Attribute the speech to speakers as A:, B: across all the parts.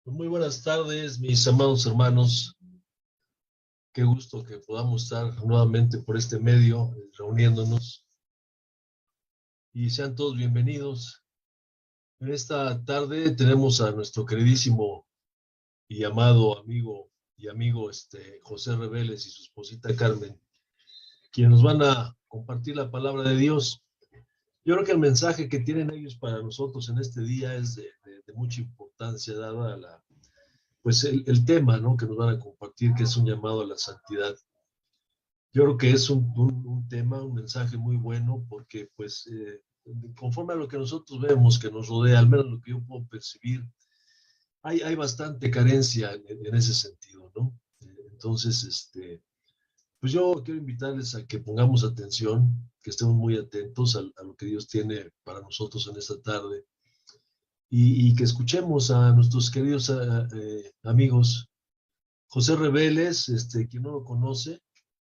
A: Muy buenas tardes, mis amados hermanos. Qué gusto que podamos estar nuevamente por este medio, reuniéndonos. Y sean todos bienvenidos. En esta tarde tenemos a nuestro queridísimo y amado amigo José Reveles y su esposita Carmen, quienes nos van a compartir la palabra de Dios. Yo creo que el mensaje que tienen ellos para nosotros en este día es de mucha importancia, dada el tema, ¿no?, que nos van a compartir, que es un llamado a la santidad. Yo creo que es un tema, un mensaje muy bueno, porque conforme a lo que nosotros vemos que nos rodea, al menos lo que yo puedo percibir, hay bastante carencia en ese sentido, ¿no? Entonces, pues yo quiero invitarles a que pongamos atención, que estemos muy atentos a lo que Dios tiene para nosotros en esta tarde, y que escuchemos a nuestros queridos amigos. José Reveles, quien no lo conoce,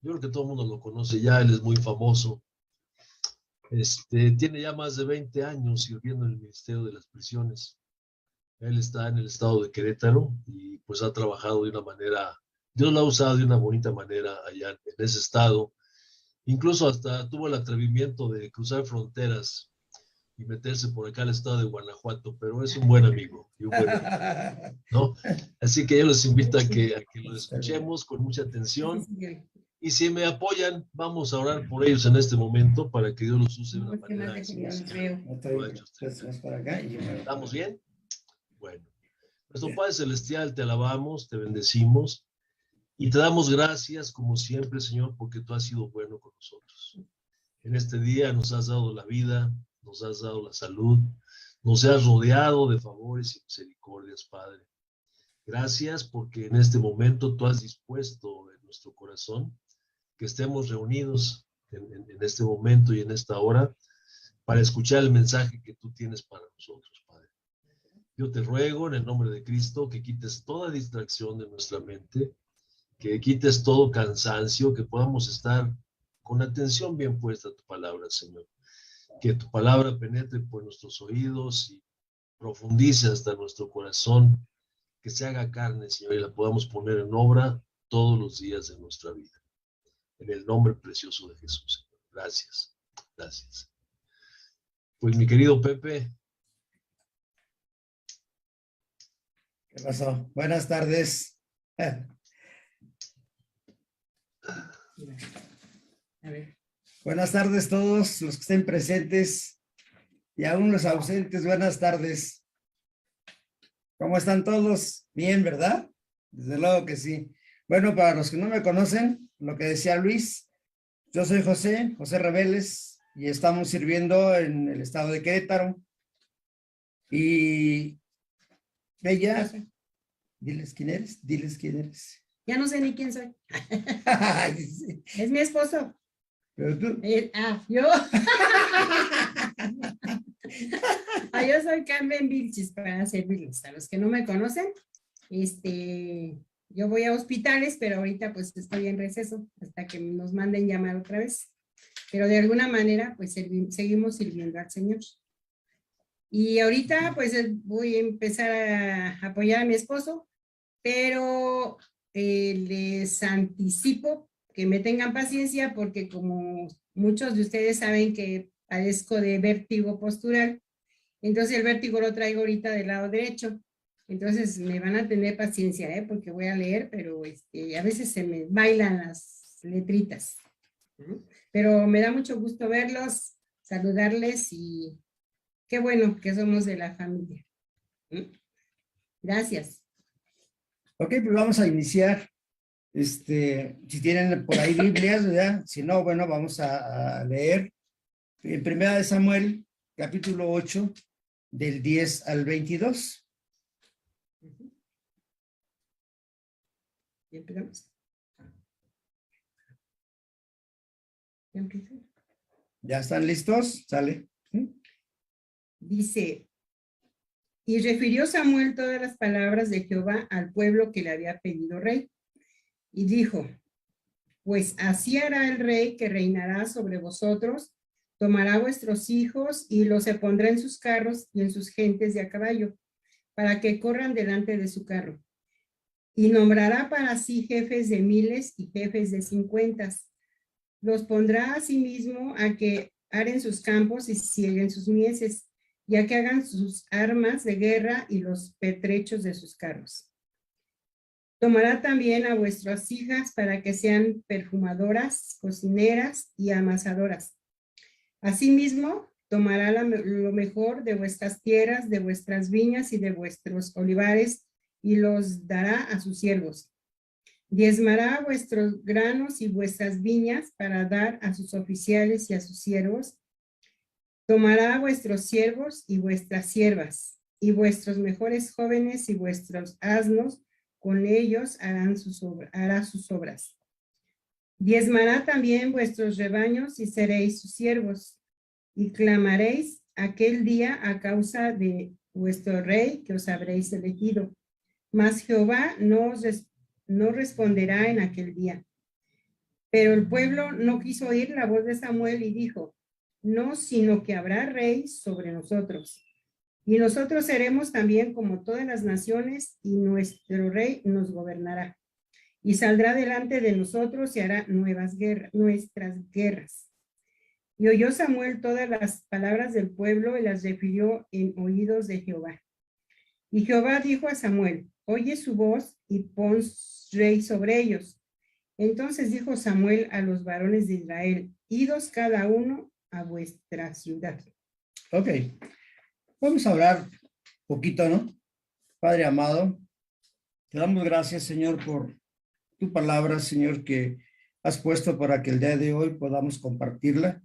A: yo creo que todo el mundo lo conoce ya, él es muy famoso. Tiene ya más de 20 años sirviendo en el Ministerio de las Prisiones. Él está en el estado de Querétaro y pues ha trabajado de una manera, Dios lo ha usado de una bonita manera allá en ese estado. Incluso hasta tuvo el atrevimiento de cruzar fronteras y meterse por acá al estado de Guanajuato, pero es un buen amigo y un buen amigo, ¿no? Así que yo les invito a que lo escuchemos con mucha atención. Y si me apoyan, vamos a orar por ellos en este momento para que Dios los use de una manera excelente. ¿Estamos bien? Bueno. Nuestro Padre Celestial, te alabamos, te bendecimos y te damos gracias, como siempre, Señor, porque tú has sido bueno con nosotros. En este día nos has dado la vida, nos has dado la salud, nos has rodeado de favores y misericordias, Padre. Gracias porque en este momento tú has dispuesto en nuestro corazón que estemos reunidos en este momento y en esta hora para escuchar el mensaje que tú tienes para nosotros, Padre. Yo te ruego en el nombre de Cristo que quites toda distracción de nuestra mente, que quites todo cansancio, que podamos estar con atención bien puesta a tu palabra, Señor. Que tu palabra penetre por nuestros oídos y profundice hasta nuestro corazón, que se haga carne, Señor, y la podamos poner en obra todos los días de nuestra vida. En el nombre precioso de Jesús, Señor. Gracias, gracias. Pues mi querido Pepe.
B: ¿Qué pasó? Buenas tardes. Buenas tardes a todos los que estén presentes y aún los ausentes. Buenas tardes. ¿Cómo están todos? Bien, ¿verdad? Desde luego que sí. Bueno, para los que no me conocen, lo que decía Luis, yo soy José Reveles, y estamos sirviendo en el estado de Querétaro. Y ella, diles quién eres.
C: Ya no sé ni quién soy. Es mi esposo.
B: Pero tú.
C: Yo. Yo soy Carmen Vilchis, para servirles. A los que no me conocen, yo voy a hospitales, pero ahorita pues estoy en receso hasta que nos manden llamar otra vez. Pero de alguna manera pues seguimos sirviendo al Señor. Y ahorita pues voy a empezar a apoyar a mi esposo, pero les anticipo que me tengan paciencia porque como muchos de ustedes saben que padezco de vértigo postural, entonces el vértigo lo traigo ahorita del lado derecho. Entonces me van a tener paciencia, porque voy a leer, pero a veces se me bailan las letritas. Pero me da mucho gusto verlos, saludarles y qué bueno que somos de la familia. Gracias.
B: Ok, pues vamos a iniciar. Si tienen por ahí Biblias, ¿verdad? Si no, bueno, vamos a leer en 1 Samuel, capítulo 8, del 10 al 22.
C: ¿Ya empezamos?
B: ¿Ya están listos? ¿Sale?
C: Dice, y refirió Samuel todas las palabras de Jehová al pueblo que le había pedido rey. Y dijo, pues así hará el rey que reinará sobre vosotros, tomará vuestros hijos y los se pondrá en sus carros y en sus gentes de a caballo, para que corran delante de su carro. Y nombrará para sí jefes de 1000 y jefes de 50. Los pondrá a sí mismo a que aren sus campos y cieguen sus mieses, y a que hagan sus armas de guerra y los pertrechos de sus carros. Tomará también a vuestras hijas para que sean perfumadoras, cocineras y amasadoras. Asimismo, tomará lo mejor de vuestras tierras, de vuestras viñas y de vuestros olivares, y los dará a sus siervos. Diezmará vuestros granos y vuestras viñas para dar a sus oficiales y a sus siervos. Tomará vuestros siervos y vuestras siervas, y vuestros mejores jóvenes y vuestros asnos, con ellos hará sus obras. Diezmará también vuestros rebaños y seréis sus siervos, y clamaréis aquel día a causa de vuestro rey que os habréis elegido. Mas Jehová no responderá en aquel día. Pero el pueblo no quiso oír la voz de Samuel y dijo: no, sino que habrá rey sobre nosotros. Y nosotros seremos también como todas las naciones, y nuestro rey nos gobernará. Y saldrá delante de nosotros y hará nuestras guerras. Y oyó Samuel todas las palabras del pueblo y las refirió en oídos de Jehová. Y Jehová dijo a Samuel: oye su voz y pon rey sobre ellos. Entonces dijo Samuel a los varones de Israel: idos cada uno a vuestra ciudad.
B: Ok, vamos a hablar un poquito, ¿no? Padre amado, te damos gracias, Señor, por tu palabra, Señor, que has puesto para que el día de hoy podamos compartirla.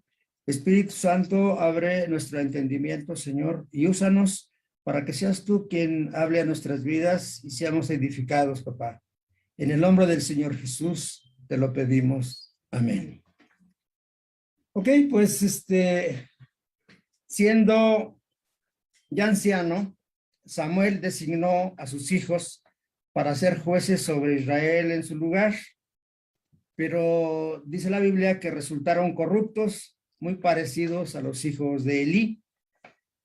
B: Espíritu Santo, abre nuestro entendimiento, Señor, y úsanos para que seas tú quien hable a nuestras vidas y seamos edificados, papá. En el nombre del Señor Jesús te lo pedimos. Amén. Ok, pues siendo ya anciano, Samuel designó a sus hijos para ser jueces sobre Israel en su lugar, pero dice la Biblia que resultaron corruptos, muy parecidos a los hijos de Elí.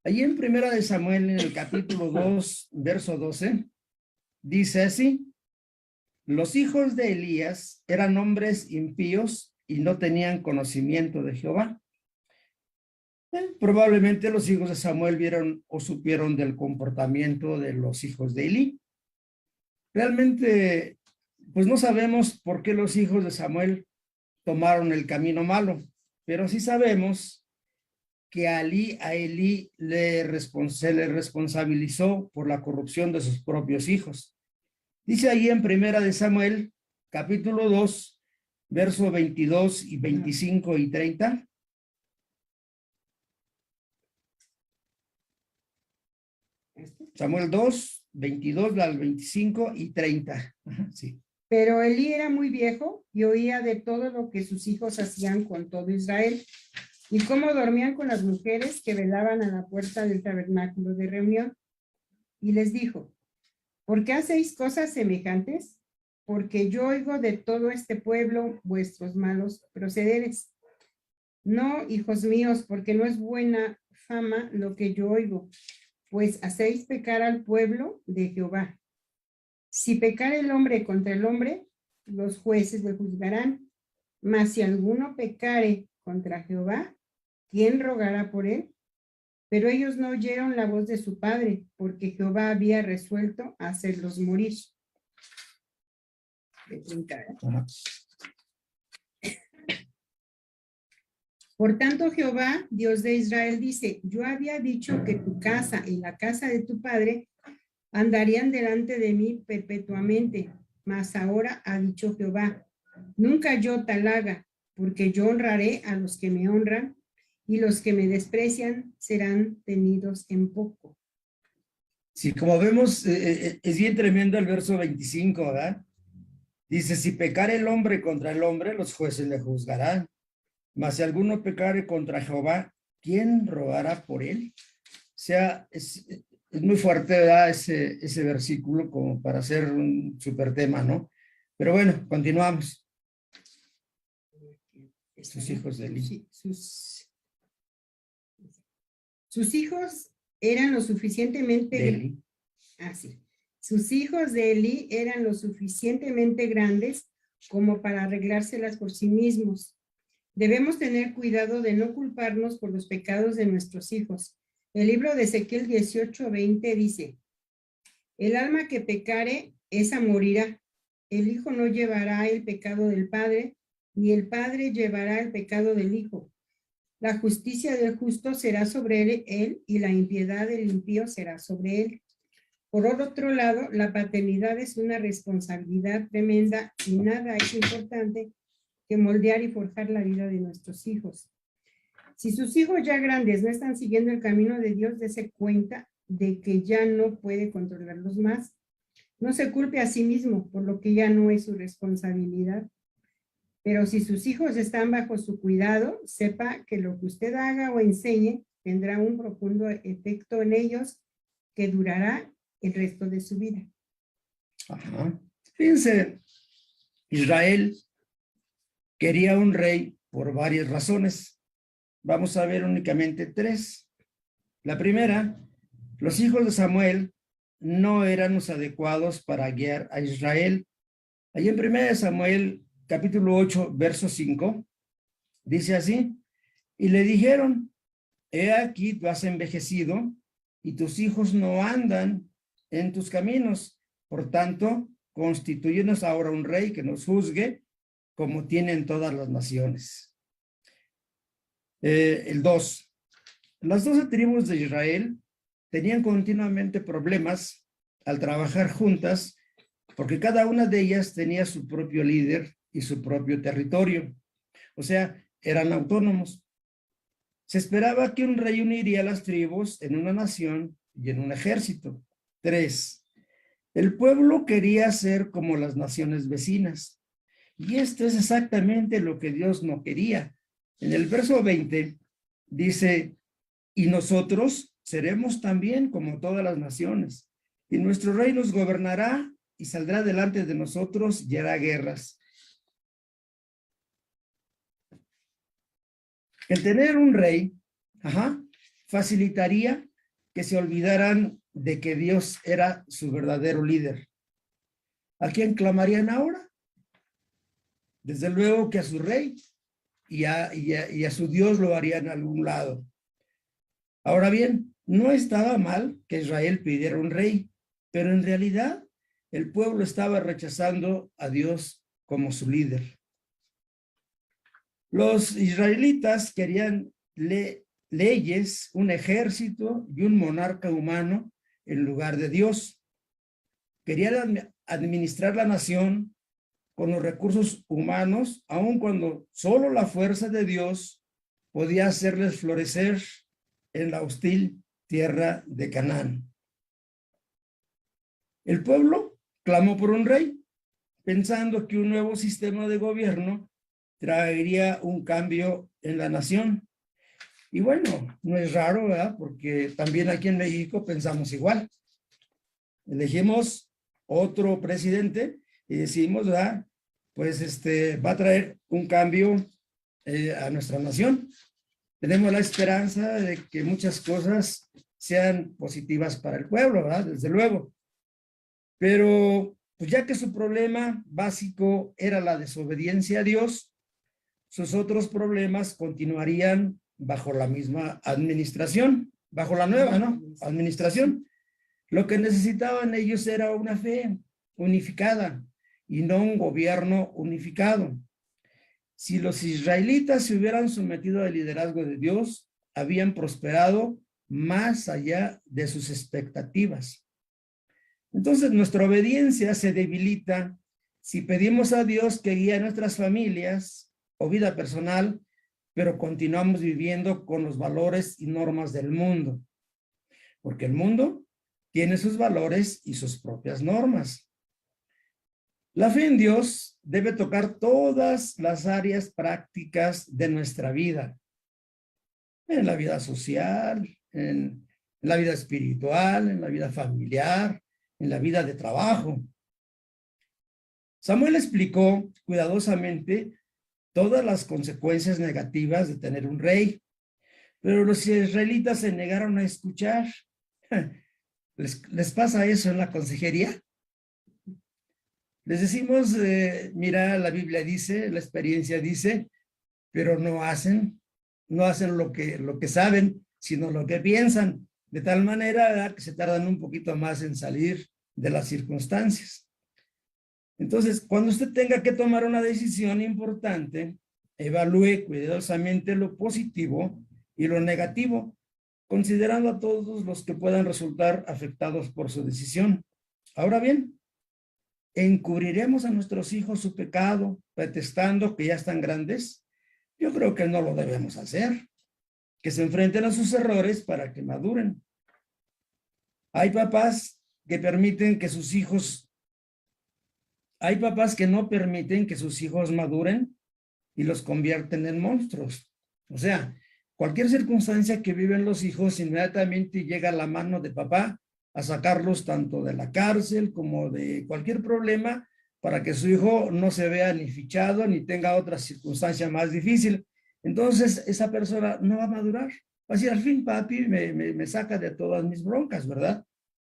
B: Allí en Primera de Samuel, en el capítulo 2, verso 12, dice así: los hijos de Elías eran hombres impíos y no tenían conocimiento de Jehová. Probablemente los hijos de Samuel vieron o supieron del comportamiento de los hijos de Elí. Realmente, pues no sabemos por qué los hijos de Samuel tomaron el camino malo, pero sí sabemos que a Elí se le responsabilizó por la corrupción de sus propios hijos. Dice ahí en Primera de Samuel, capítulo 2, verso 22 y 25 y 30. Samuel 2, 22 al 25 y 30. Sí.
C: Pero Elí era muy viejo y oía de todo lo que sus hijos hacían con todo Israel, y cómo dormían con las mujeres que velaban a la puerta del tabernáculo de reunión. Y les dijo: ¿por qué hacéis cosas semejantes? Porque yo oigo de todo este pueblo vuestros malos procederes. No, hijos míos, porque no es buena fama lo que yo oigo, pues hacéis pecar al pueblo de Jehová. Si pecar el hombre contra el hombre, los jueces le juzgarán. Mas si alguno pecare contra Jehová, ¿quién rogará por él? Pero ellos no oyeron la voz de su padre, porque Jehová había resuelto hacerlos morir. Por tanto, Jehová, Dios de Israel, dice: yo había dicho que tu casa y la casa de tu padre andarían delante de mí perpetuamente, mas ahora ha dicho Jehová: nunca yo tal haga, porque yo honraré a los que me honran, y los que me desprecian serán tenidos en poco.
B: Sí, como vemos, es bien tremendo el verso 25, ¿verdad? Dice: si pecare el hombre contra el hombre, los jueces le juzgarán. Mas si alguno pecare contra Jehová, ¿quién rogará por él? O sea, es muy fuerte, ¿verdad? Ese versículo como para hacer un súper tema, ¿no? Pero bueno, continuamos. Sus hijos de Elí.
C: Sus hijos eran lo suficientemente... Así. Sus hijos de Eli eran lo suficientemente grandes como para arreglárselas por sí mismos. Debemos tener cuidado de no culparnos por los pecados de nuestros hijos. El libro de Ezequiel 18:20 dice: el alma que pecare, esa morirá. El hijo no llevará el pecado del padre, ni el padre llevará el pecado del hijo. La justicia del justo será sobre él, y la impiedad del impío será sobre él. Por otro lado, la paternidad es una responsabilidad tremenda y nada es importante que moldear y forjar la vida de nuestros hijos. Si sus hijos ya grandes no están siguiendo el camino de Dios, dése cuenta de que ya no puede controlarlos más. No se culpe a sí mismo por lo que ya no es su responsabilidad. Pero si sus hijos están bajo su cuidado, sepa que lo que usted haga o enseñe tendrá un profundo efecto en ellos que durará el resto de su vida.
B: Ajá. Fíjense, Israel quería un rey por varias razones. Vamos a ver únicamente 3. La primera, los hijos de Samuel no eran los adecuados para guiar a Israel. Allí en 1 Samuel, capítulo 8, verso 5, dice así: y le dijeron, he aquí tú has envejecido y tus hijos no andan en tus caminos. Por tanto, constitúyenos ahora un rey que nos juzgue como tienen todas las naciones. El 2. Las 12 tribus de Israel tenían continuamente problemas al trabajar juntas porque cada una de ellas tenía su propio líder y su propio territorio. O sea, eran autónomos. Se esperaba que un rey uniría a las tribus en una nación y en un ejército. 3. El pueblo quería ser como las naciones vecinas. Y esto es exactamente lo que Dios no quería. En el verso 20 dice, y nosotros seremos también como todas las naciones, y nuestro rey nos gobernará y saldrá delante de nosotros y hará guerras. El tener un rey, facilitaría que se olvidaran de que Dios era su verdadero líder. ¿A quién clamarían ahora? Desde luego que a su rey y a su Dios lo harían a algún lado. Ahora bien, no estaba mal que Israel pidiera un rey, pero en realidad el pueblo estaba rechazando a Dios como su líder. Los israelitas querían leyes, un ejército y un monarca humano en lugar de Dios. Querían administrar la nación con los recursos humanos, aun cuando solo la fuerza de Dios podía hacerles florecer en la hostil tierra de Canaán. El pueblo clamó por un rey, pensando que un nuevo sistema de gobierno traería un cambio en la nación. Y bueno, no es raro, ¿verdad? Porque también aquí en México pensamos igual. Elegimos otro presidente y decimos, ¿verdad? Pues va a traer un cambio a nuestra nación. Tenemos la esperanza de que muchas cosas sean positivas para el pueblo, ¿verdad? Desde luego. Pero pues ya que su problema básico era la desobediencia a Dios, sus otros problemas continuarían bajo la misma administración, bajo la nueva, ¿no? Administración. Lo que necesitaban ellos era una fe unificada y no un gobierno unificado. Si los israelitas se hubieran sometido al liderazgo de Dios, habían prosperado más allá de sus expectativas. Entonces, nuestra obediencia se debilita si pedimos a Dios que guíe a nuestras familias o vida personal, pero continuamos viviendo con los valores y normas del mundo. Porque el mundo tiene sus valores y sus propias normas. La fe en Dios debe tocar todas las áreas prácticas de nuestra vida. En la vida social, en la vida espiritual, en la vida familiar, en la vida de trabajo. Samuel explicó cuidadosamente todas las consecuencias negativas de tener un rey, pero los israelitas se negaron a escuchar. ¿Les pasa eso en la consejería? Les decimos, mira, la Biblia dice, la experiencia dice, pero no hacen lo que saben, sino lo que piensan, de tal manera, ¿verdad?, que se tardan un poquito más en salir de las circunstancias. Entonces, cuando usted tenga que tomar una decisión importante, evalúe cuidadosamente lo positivo y lo negativo, considerando a todos los que puedan resultar afectados por su decisión. Ahora bien, ¿encubriremos a nuestros hijos su pecado, pretextando que ya están grandes? Yo creo que no lo debemos hacer. Que se enfrenten a sus errores para que maduren. Hay papás que no permiten que sus hijos maduren y los convierten en monstruos. O sea, cualquier circunstancia que viven los hijos, inmediatamente llega la mano de papá a sacarlos tanto de la cárcel como de cualquier problema para que su hijo no se vea ni fichado ni tenga otra circunstancia más difícil. Entonces, esa persona no va a madurar. Va a decir, al fin, papi me saca de todas mis broncas, ¿verdad?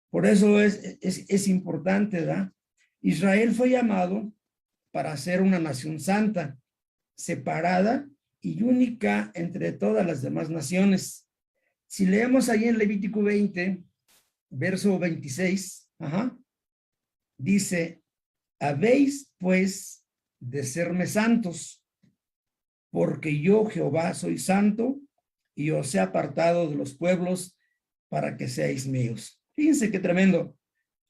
B: Por eso es importante, ¿verdad? Israel fue llamado para ser una nación santa, separada y única entre todas las demás naciones. Si leemos ahí en Levítico 20, verso 26, dice, habéis pues de serme santos, porque yo Jehová soy santo y os he apartado de los pueblos para que seáis míos. Fíjense qué tremendo.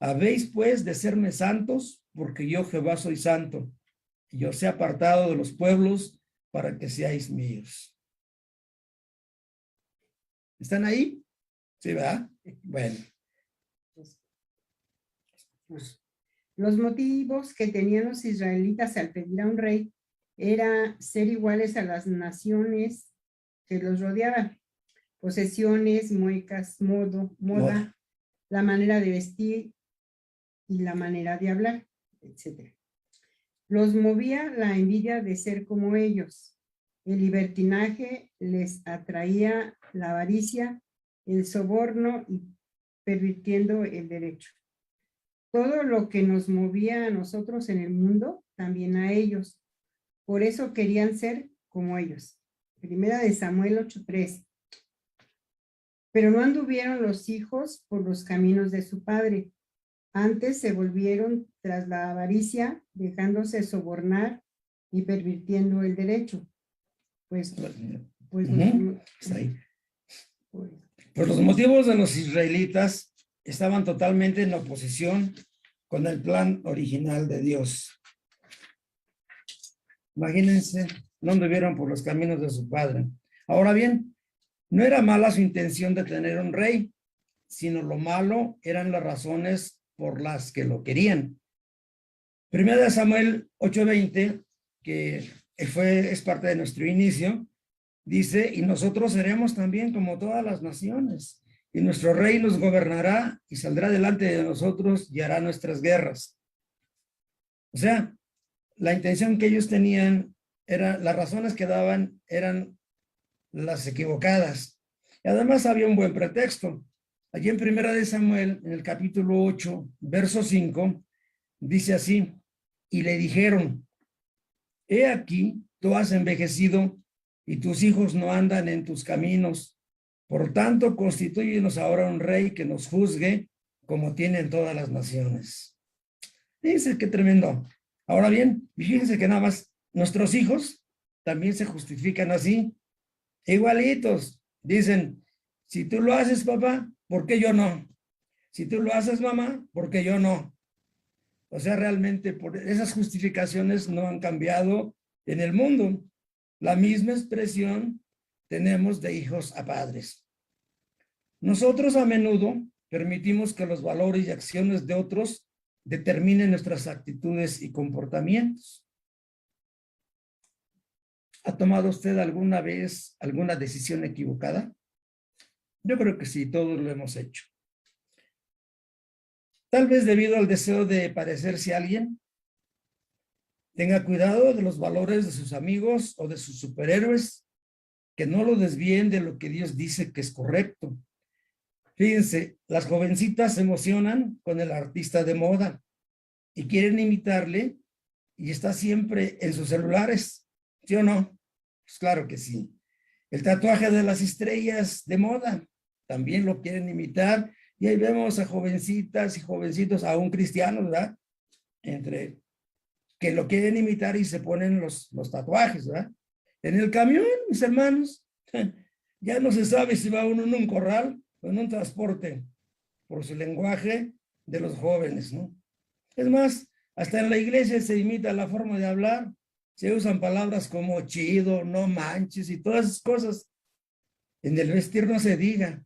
B: Habéis pues de serme santos, porque yo Jehová soy santo y os he apartado de los pueblos para que seáis míos. ¿Están ahí? ¿Sí, verdad? Bueno.
C: Los motivos que tenían los israelitas al pedir a un rey era ser iguales a las naciones que los rodeaban. Posesiones, muecas, moda, la manera de vestir y la manera de hablar, etc. Los movía la envidia de ser como ellos. El libertinaje les atraía la avaricia, el soborno y pervirtiendo el derecho. Todo lo que nos movía a nosotros en el mundo, también a ellos. Por eso querían ser como ellos. Primera de Samuel 8:3. Pero no anduvieron los hijos por los caminos de su padre. Antes se volvieron tras la avaricia, dejándose sobornar y pervirtiendo el derecho. Pues
B: Está ahí. Pues los motivos de los israelitas estaban totalmente en oposición con el plan original de Dios. Imagínense, no anduvieron por los caminos de su padre. Ahora bien, no era mala su intención de tener un rey, sino lo malo eran las razones por las que lo querían. Primera de Samuel 8:20, que es parte de nuestro inicio, dice, y nosotros seremos también como todas las naciones, y nuestro rey nos gobernará y saldrá delante de nosotros y hará nuestras guerras. O sea, la intención que ellos tenían las razones que daban eran las equivocadas. Y además había un buen pretexto. Allí en Primera de Samuel, en el capítulo 8, verso 5, dice así, y le dijeron, he aquí, tú has envejecido y tus hijos no andan en tus caminos. Por tanto, constitúyenos ahora un rey que nos juzgue como tienen todas las naciones. Fíjense qué tremendo. Ahora bien, fíjense que nada más nuestros hijos también se justifican así, igualitos. Dicen, si tú lo haces, papá, ¿por qué yo no? Si tú lo haces, mamá, ¿por qué yo no? O sea, realmente por esas justificaciones no han cambiado en el mundo. La misma expresión tenemos de hijos a padres. Nosotros a menudo permitimos que los valores y acciones de otros determinen nuestras actitudes y comportamientos. ¿Ha tomado usted alguna vez alguna decisión equivocada? Yo creo que sí, todos lo hemos hecho. Tal vez debido al deseo de parecerse a alguien. Tenga cuidado de los valores de sus amigos o de sus superhéroes, que no lo desvíen de lo que Dios dice que es correcto. Fíjense, las jovencitas se emocionan con el artista de moda y quieren imitarle y está siempre en sus celulares, ¿sí o no? Pues claro que sí. El tatuaje de las estrellas de moda también lo quieren imitar y ahí vemos a jovencitas y jovencitos, aún cristianos, ¿verdad? Entre que lo quieren imitar y se ponen los tatuajes, ¿verdad? En el camión, mis hermanos, ya no se sabe si va uno en un corral o en un transporte por su lenguaje de los jóvenes, ¿no? Es más, hasta en la iglesia se imita la forma de hablar, se usan palabras como chido, no manches y todas esas cosas. En el vestir no se diga,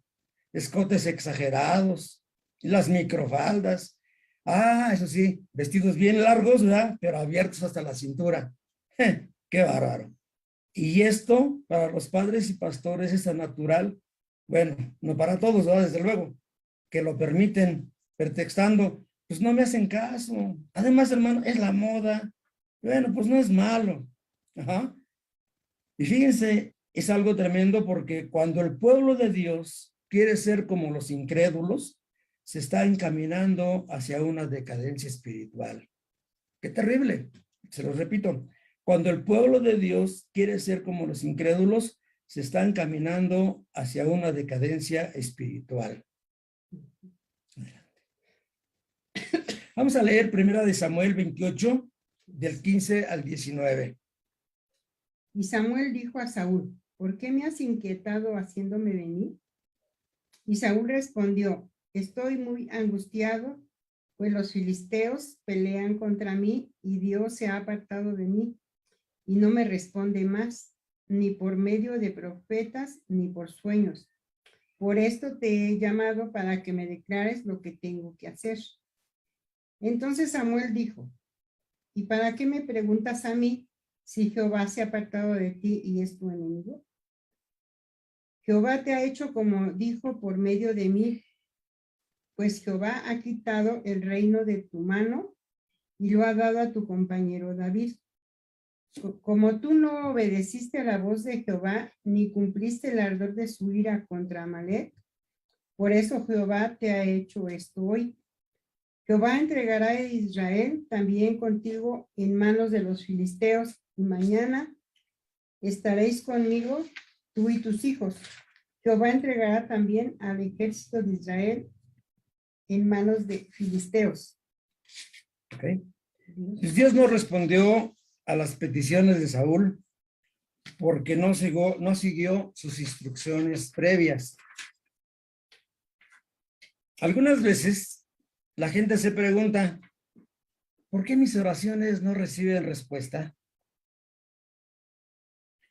B: escotes exagerados, las microfaldas. Ah, eso sí, vestidos bien largos, ¿verdad? Pero abiertos hasta la cintura. ¡Qué bárbaro! Y esto para los padres y pastores es tan natural, bueno, no para todos, ¿verdad? Desde luego, que lo permiten, pretextando, pues no me hacen caso. Además, hermano, es la moda. Bueno, pues no es malo. Ajá. Y fíjense, es algo tremendo porque cuando el pueblo de Dios quiere ser como los incrédulos, se está encaminando hacia una decadencia espiritual. ¡Qué terrible! Se lo repito. Cuando el pueblo de Dios quiere ser como los incrédulos, se está encaminando hacia una decadencia espiritual. Vamos a leer 1 Samuel 28, del 15 al 19.
C: Y Samuel dijo a Saúl, ¿por qué me has inquietado haciéndome venir? Y Saúl respondió, estoy muy angustiado, pues los filisteos pelean contra mí y Dios se ha apartado de mí y no me responde más, ni por medio de profetas, ni por sueños. Por esto te he llamado para que me declares lo que tengo que hacer. Entonces Samuel dijo, ¿y para qué me preguntas a mí si Jehová se ha apartado de ti y es tu enemigo? Jehová te ha hecho como dijo por medio de mí, pues Jehová ha quitado el reino de tu mano y lo ha dado a tu compañero David. Como tú no obedeciste a la voz de Jehová, ni cumpliste el ardor de su ira contra Amalec, por eso Jehová te ha hecho esto hoy. Jehová entregará a Israel también contigo en manos de los filisteos, y mañana estaréis conmigo, tú y tus hijos. Jehová entregará también al ejército de Israel en manos de filisteos.
B: Okay. Dios no respondió a las peticiones de Saúl porque no siguió sus instrucciones previas. Algunas veces la gente se pregunta, ¿por qué mis oraciones no reciben respuesta?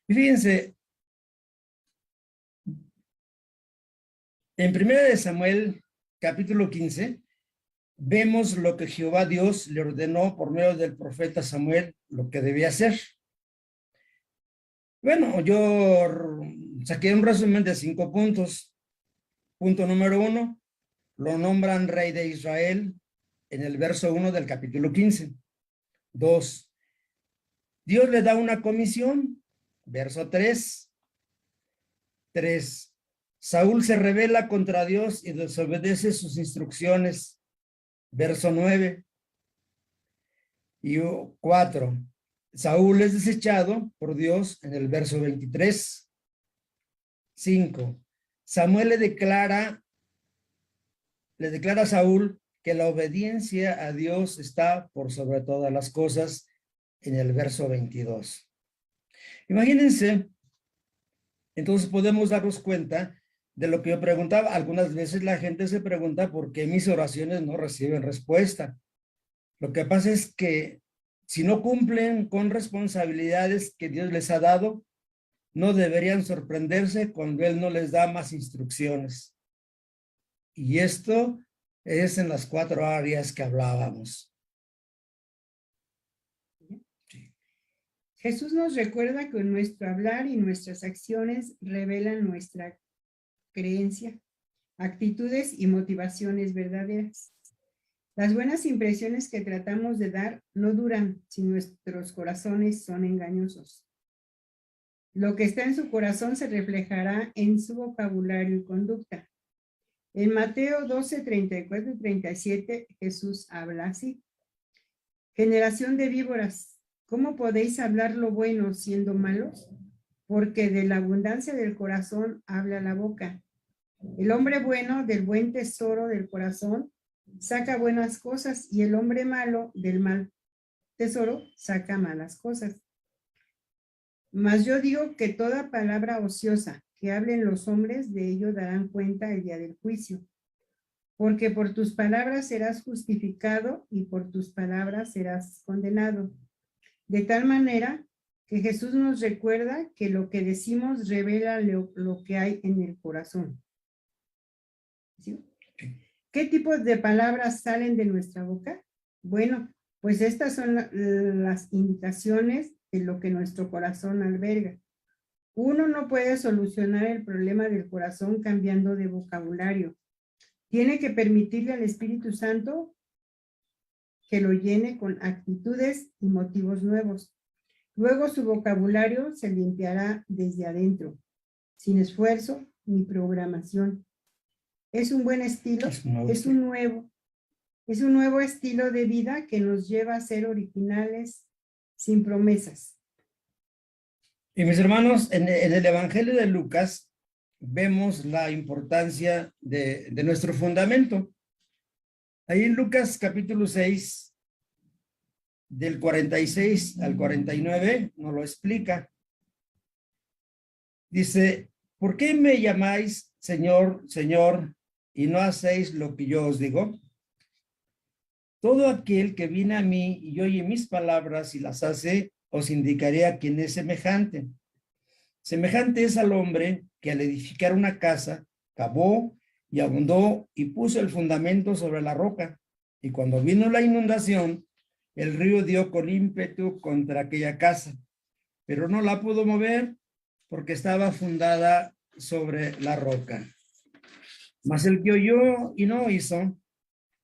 B: Y fíjense, en 1 Samuel, capítulo 15, vemos lo que Jehová Dios le ordenó por medio del profeta Samuel, lo que debía hacer. Bueno, yo saqué un resumen de 5 puntos. Punto número 1, lo nombran rey de Israel en el verso 1 del capítulo 15. 2, Dios le da una comisión, verso 3. 3, Saúl se rebela contra Dios y desobedece sus instrucciones, verso 9. Y 4, Saúl es desechado por Dios en el verso 23. 5, Samuel le declara a Saúl que la obediencia a Dios está por sobre todas las cosas en el verso 22. Imagínense, entonces podemos darnos cuenta de lo que yo preguntaba. Algunas veces la gente se pregunta por qué mis oraciones no reciben respuesta. Lo que pasa es que si no cumplen con responsabilidades que Dios les ha dado, no deberían sorprenderse cuando Él no les da más instrucciones. Y esto es en las 4 áreas que hablábamos.
C: Jesús nos recuerda que nuestro hablar y nuestras acciones revelan nuestra creencia, actitudes y motivaciones verdaderas. Las buenas impresiones que tratamos de dar no duran si nuestros corazones son engañosos. Lo que está en su corazón se reflejará en su vocabulario y conducta. En Mateo 12, 34 y 37, Jesús habla así. Generación de víboras, ¿cómo podéis hablar lo bueno siendo malos? Porque de la abundancia del corazón habla la boca. El hombre bueno del buen tesoro del corazón saca buenas cosas y el hombre malo del mal tesoro saca malas cosas. Mas yo digo que toda palabra ociosa que hablen los hombres, de ello darán cuenta el día del juicio. Porque por tus palabras serás justificado y por tus palabras serás condenado. De tal manera que Jesús nos recuerda que lo que decimos revela lo que hay en el corazón. ¿Sí? ¿Qué tipos de palabras salen de nuestra boca? Bueno, pues estas son las indicaciones de lo que nuestro corazón alberga. Uno no puede solucionar el problema del corazón cambiando de vocabulario. Tiene que permitirle al Espíritu Santo que lo llene con actitudes y motivos nuevos. Luego su vocabulario se limpiará desde adentro, sin esfuerzo ni programación. Es un buen estilo, es un nuevo estilo de vida que nos lleva a ser originales, sin promesas.
B: Y mis hermanos, en el Evangelio de Lucas vemos la importancia de nuestro fundamento. Ahí en Lucas capítulo 6, del 46 al 49, nos lo explica. Dice, ¿por qué me llamáis Señor, Señor, y no hacéis lo que yo os digo? Todo aquel que viene a mí y oye mis palabras y las hace, os indicaré a quién es semejante. Semejante es al hombre que al edificar una casa, cavó y abondó y puso el fundamento sobre la roca. Y cuando vino la inundación, el río dio con ímpetu contra aquella casa, pero no la pudo mover porque estaba fundada sobre la roca. Mas el que oyó y no hizo,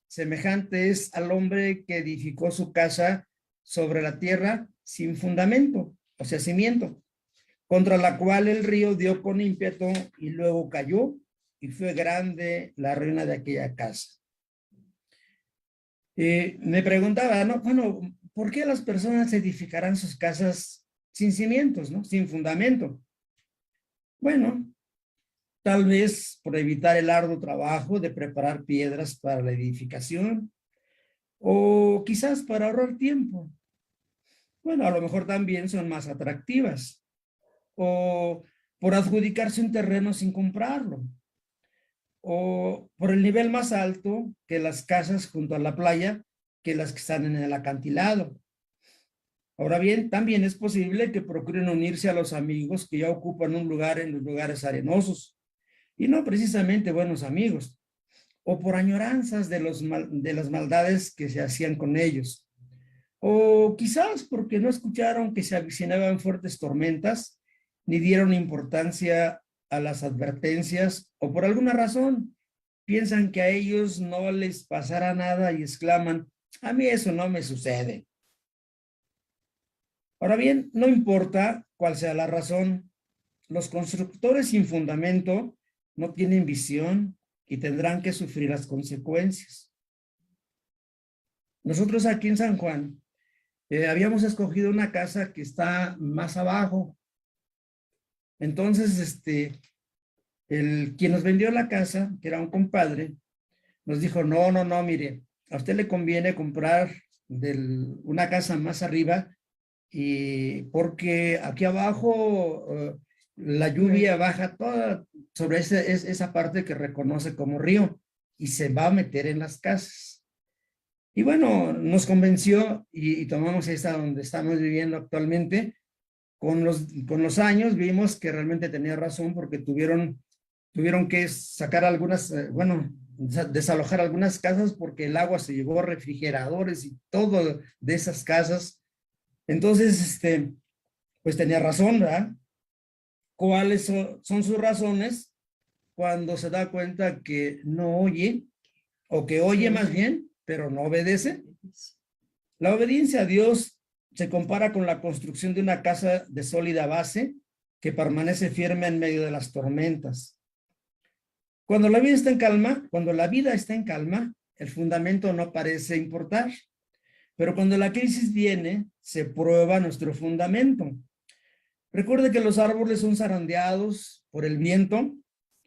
B: semejante es al hombre que edificó su casa sobre la tierra sin fundamento, o sea, cimiento, contra la cual el río dio con ímpetu y luego cayó, y fue grande la ruina de aquella casa. Me preguntaba, ¿no? Bueno, ¿por qué las personas edificarán sus casas sin cimientos, ¿no? Sin fundamento? Bueno, tal vez por evitar el arduo trabajo de preparar piedras para la edificación, o quizás para ahorrar tiempo. Bueno, a lo mejor también son más atractivas, o por adjudicarse un terreno sin comprarlo, o por el nivel más alto que las casas junto a la playa que las que están en el acantilado. Ahora bien, también es posible que procuren unirse a los amigos que ya ocupan un lugar en los lugares arenosos, y no precisamente buenos amigos, o por añoranzas de las maldades que se hacían con ellos, o quizás porque no escucharon que se avecinaban fuertes tormentas, ni dieron importancia a las advertencias, o por alguna razón piensan que a ellos no les pasará nada y exclaman, a mí eso no me sucede. Ahora bien, no importa cuál sea la razón, los constructores sin fundamento no tienen visión y tendrán que sufrir las consecuencias. Nosotros aquí en San Juan habíamos escogido una casa que está más abajo. Entonces, quien nos vendió la casa, que era un compadre, nos dijo, no, mire, a usted le conviene comprar una casa más arriba, y porque aquí abajo la lluvia baja toda sobre esa parte que reconoce como río y se va a meter en las casas. Y bueno, nos convenció y tomamos esta donde estamos viviendo actualmente. Con los años vimos que realmente tenía razón, porque tuvieron que sacar algunas, desalojar algunas casas porque el agua se llevó refrigeradores y todo de esas casas. Entonces, pues tenía razón, ¿verdad? ¿Cuáles son sus razones? Cuando se da cuenta que no oye, o que oye más bien, pero no obedece. La obediencia a Dios se compara con la construcción de una casa de sólida base que permanece firme en medio de las tormentas. Cuando la vida está en calma, el fundamento no parece importar. Pero cuando la crisis viene, se prueba nuestro fundamento. Recuerde que los árboles son zarandeados por el viento,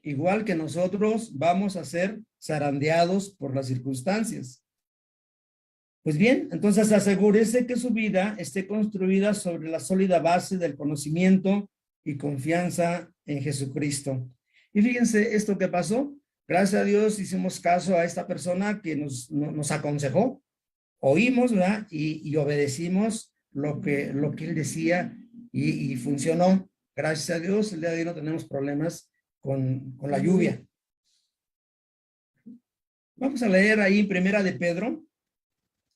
B: igual que nosotros vamos a ser zarandeados por las circunstancias. Pues bien, entonces asegúrese que su vida esté construida sobre la sólida base del conocimiento y confianza en Jesucristo. Y fíjense esto que pasó. Gracias a Dios hicimos caso a esta persona que nos aconsejó. Oímos, ¿verdad? Y obedecimos lo que él decía y funcionó. Gracias a Dios, el día de hoy no tenemos problemas con la lluvia. Vamos a leer ahí Primera de Pedro,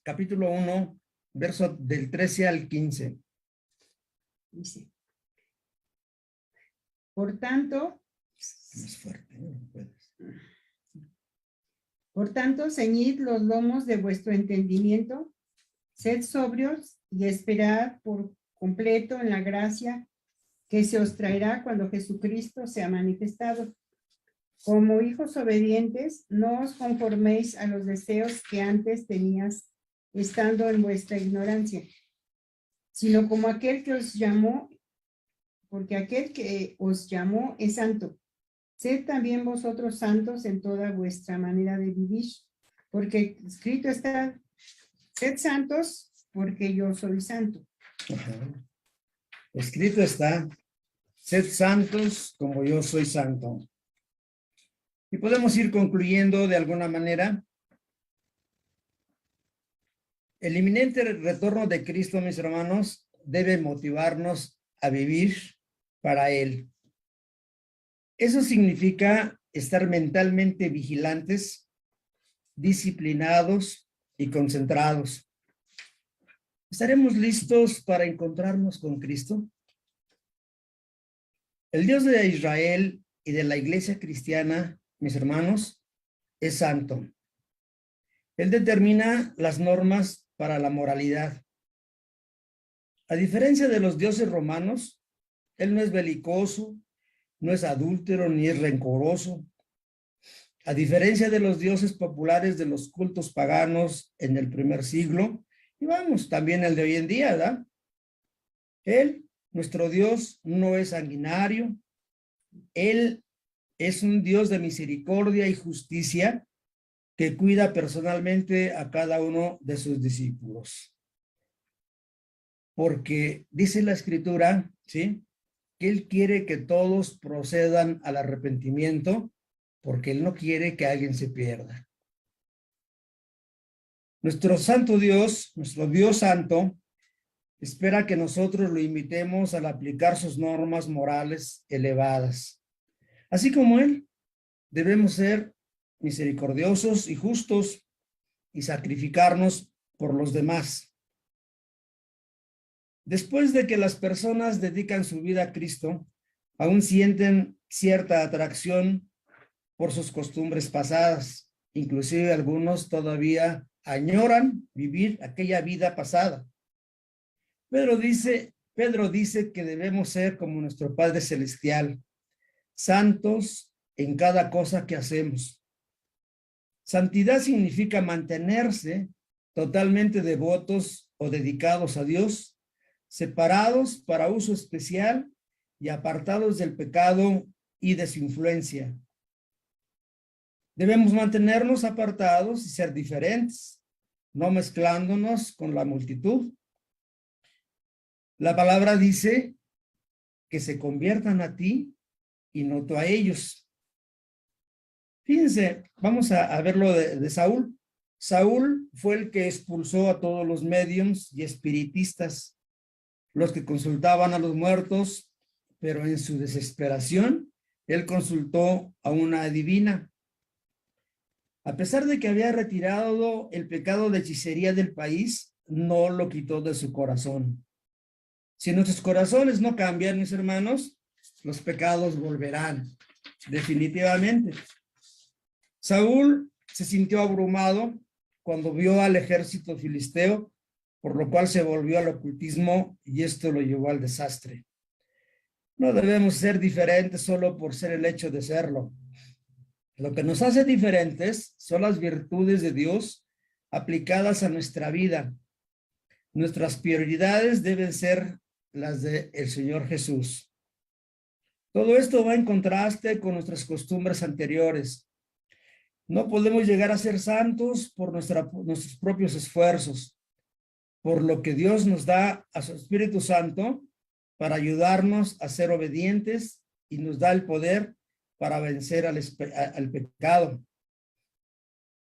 B: capítulo 1, verso del 13 al 15.
C: Dice, por tanto,
B: Más fuerte, no puedes.
C: por tanto, ceñid los lomos de vuestro entendimiento, sed sobrios y esperad por completo en la gracia que se os traerá cuando Jesucristo sea manifestado. Como hijos obedientes, no os conforméis a los deseos que antes tenías estando en vuestra ignorancia, sino como aquel que os llamó, porque aquel que os llamó es santo. Sed también vosotros santos en toda vuestra manera de vivir, porque escrito está, sed santos porque yo soy santo.
B: Ajá. Escrito está, sed santos como yo soy santo. Y podemos ir concluyendo de alguna manera. El inminente retorno de Cristo, mis hermanos, debe motivarnos a vivir para Él. Eso significa estar mentalmente vigilantes, disciplinados y concentrados. ¿Estaremos listos para encontrarnos con Cristo? El Dios de Israel y de la iglesia cristiana, mis hermanos, es santo. Él determina las normas para la moralidad. A diferencia de los dioses romanos, Él no es belicoso, no es adúltero ni es rencoroso. A diferencia de los dioses populares de los cultos paganos en el primer siglo, y vamos, también el de hoy en día, ¿verdad? Él, nuestro Dios, no es sanguinario. Él es un Dios de misericordia y justicia que cuida personalmente a cada uno de sus discípulos. Porque dice la Escritura, ¿sí?, que Él quiere que todos procedan al arrepentimiento, porque Él no quiere que alguien se pierda. Nuestro santo Dios, nuestro Dios santo, espera que nosotros lo imitemos al aplicar sus normas morales elevadas. Así como Él, debemos ser misericordiosos y justos y sacrificarnos por los demás. Después de que las personas dedican su vida a Cristo, aún sienten cierta atracción por sus costumbres pasadas. Inclusive algunos todavía añoran vivir aquella vida pasada. Pedro dice que debemos ser como nuestro Padre Celestial, santos en cada cosa que hacemos. Santidad significa mantenerse totalmente devotos o dedicados a Dios, separados para uso especial y apartados del pecado y de su influencia. Debemos mantenernos apartados y ser diferentes, no mezclándonos con la multitud. La palabra dice que se conviertan a ti y no tú a ellos. Fíjense, vamos a verlo de Saúl. Saúl fue el que expulsó a todos los médiums y espiritistas, los que consultaban a los muertos, pero en su desesperación, él consultó a una adivina. A pesar de que había retirado el pecado de hechicería del país, no lo quitó de su corazón. Si nuestros corazones no cambian, mis hermanos, los pecados volverán, definitivamente. Saúl se sintió abrumado cuando vio al ejército filisteo, por lo cual se volvió al ocultismo y esto lo llevó al desastre. No debemos ser diferentes solo por ser el hecho de serlo. Lo que nos hace diferentes son las virtudes de Dios aplicadas a nuestra vida. Nuestras prioridades deben ser las del Señor Jesús. Todo esto va en contraste con nuestras costumbres anteriores. No podemos llegar a ser santos por nuestros propios esfuerzos, por lo que Dios nos da a su Espíritu Santo para ayudarnos a ser obedientes y nos da el poder para vencer al pecado.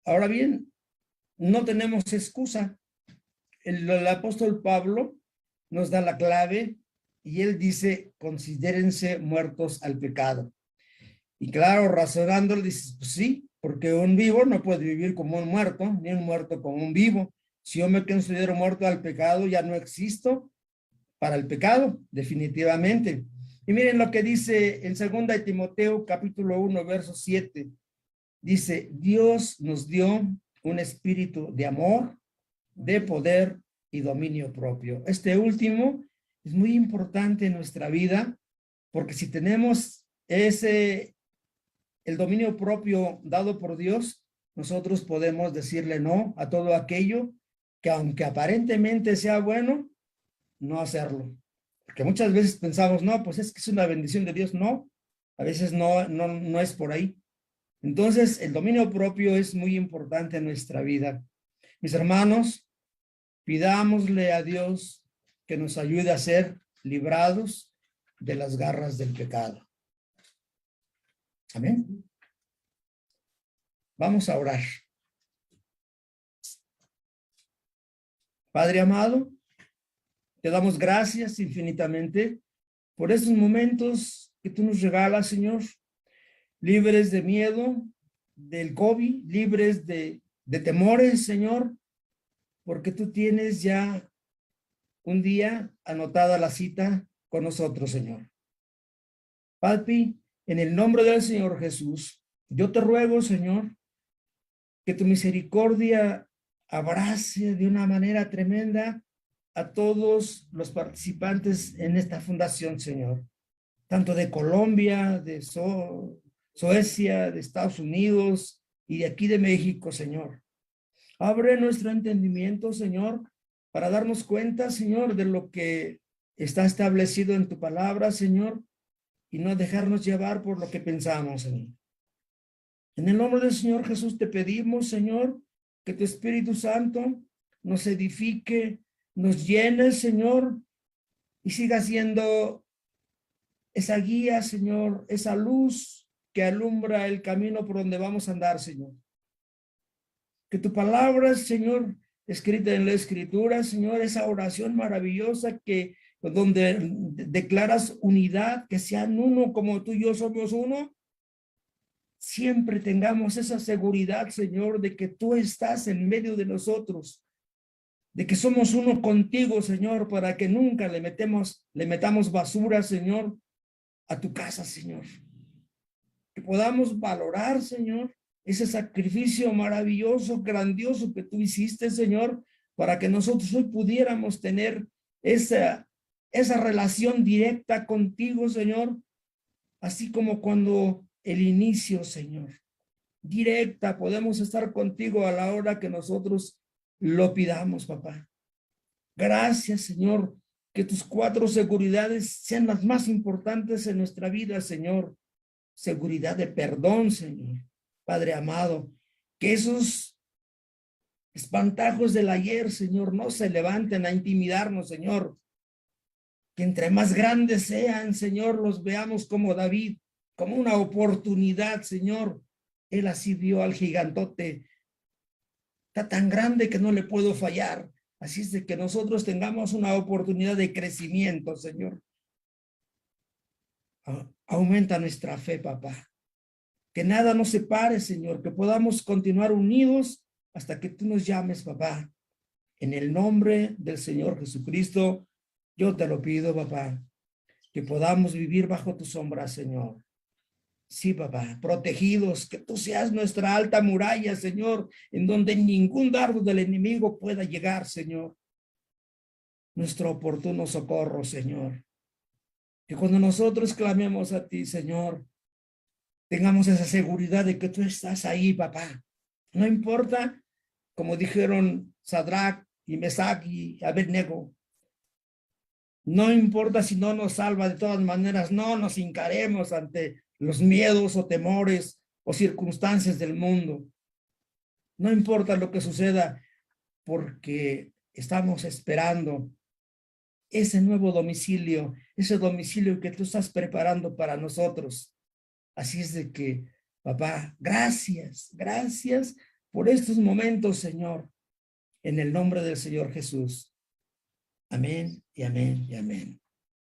B: Ahora bien, no tenemos excusa. El apóstol Pablo nos da la clave y él dice, considérense muertos al pecado. Y claro, razonando, él dice, pues sí, porque un vivo no puede vivir como un muerto, ni un muerto como un vivo. Si yo me considero muerto al pecado, ya no existo para el pecado, definitivamente. Y miren lo que dice en 2 de Timoteo, capítulo 1, verso 7. Dice, Dios nos dio un espíritu de amor, de poder y dominio propio. Este último es muy importante en nuestra vida, porque si tenemos el dominio propio dado por Dios, nosotros podemos decirle no a todo aquello que aunque aparentemente sea bueno, no hacerlo. Porque muchas veces pensamos, no, pues es que es una bendición de Dios. No, a veces no es por ahí. Entonces, el dominio propio es muy importante en nuestra vida. Mis hermanos, pidámosle a Dios que nos ayude a ser librados de las garras del pecado. Amén. Vamos a orar. Padre amado, te damos gracias infinitamente por estos momentos que tú nos regalas, Señor, libres de miedo, del COVID, libres de temores, Señor, porque tú tienes ya un día anotada la cita con nosotros, Señor. Papi, en el nombre del Señor Jesús, yo te ruego, Señor, que tu misericordia abrace de una manera tremenda a todos los participantes en esta fundación, Señor, tanto de Colombia, de Suecia, de Estados Unidos y de aquí de México, Señor. Abre nuestro entendimiento, Señor, para darnos cuenta, Señor, de lo que está establecido en tu palabra, Señor, y no dejarnos llevar por lo que pensamos, Señor. En el nombre del Señor Jesús te pedimos, Señor, que tu Espíritu Santo nos edifique, nos llene, Señor, y siga siendo esa guía, Señor, esa luz que alumbra el camino por donde vamos a andar, Señor. Que tu palabra, Señor, escrita en la Escritura, Señor, esa oración maravillosa que donde declaras unidad, que sean uno como tú y yo somos uno, siempre tengamos esa seguridad, Señor, de que tú estás en medio de nosotros, de que somos uno contigo, Señor, para que nunca le metamos basura, Señor, a tu casa, Señor. Que podamos valorar, Señor, ese sacrificio maravilloso, grandioso que tú hiciste, Señor, para que nosotros hoy pudiéramos tener esa relación directa contigo, Señor, así como cuando el inicio, Señor, directa, podemos estar contigo a la hora que nosotros lo pidamos, papá. Gracias, Señor, que tus 4 seguridades sean las más importantes en nuestra vida, Señor. Seguridad de perdón, Señor. Padre amado, que esos espantajos del ayer, Señor, no se levanten a intimidarnos, Señor. Que entre más grandes sean, Señor, los veamos como David, como una oportunidad, Señor. Él así vio al gigantote. Está tan grande que no le puedo fallar. Así es de que nosotros tengamos una oportunidad de crecimiento, Señor. Aumenta nuestra fe, papá. Que nada nos separe, Señor, que podamos continuar unidos hasta que tú nos llames, papá. En el nombre del Señor Jesucristo, yo te lo pido, papá, que podamos vivir bajo tu sombra, Señor. Sí, papá, protegidos, que tú seas nuestra alta muralla, Señor, en donde ningún dardo del enemigo pueda llegar, Señor. Nuestro oportuno socorro, Señor. Que cuando nosotros clamemos a ti, Señor, tengamos esa seguridad de que tú estás ahí, papá. No importa, como dijeron Sadrach y Mesach y Abednego, no importa si no nos salva, de todas maneras, no nos hincaremos ante los miedos o temores o circunstancias del mundo. No importa lo que suceda, porque estamos esperando ese nuevo domicilio, ese domicilio que tú estás preparando para nosotros. Así es de que, papá, gracias por estos momentos, Señor, en el nombre del Señor Jesús. Amén y amén y amén.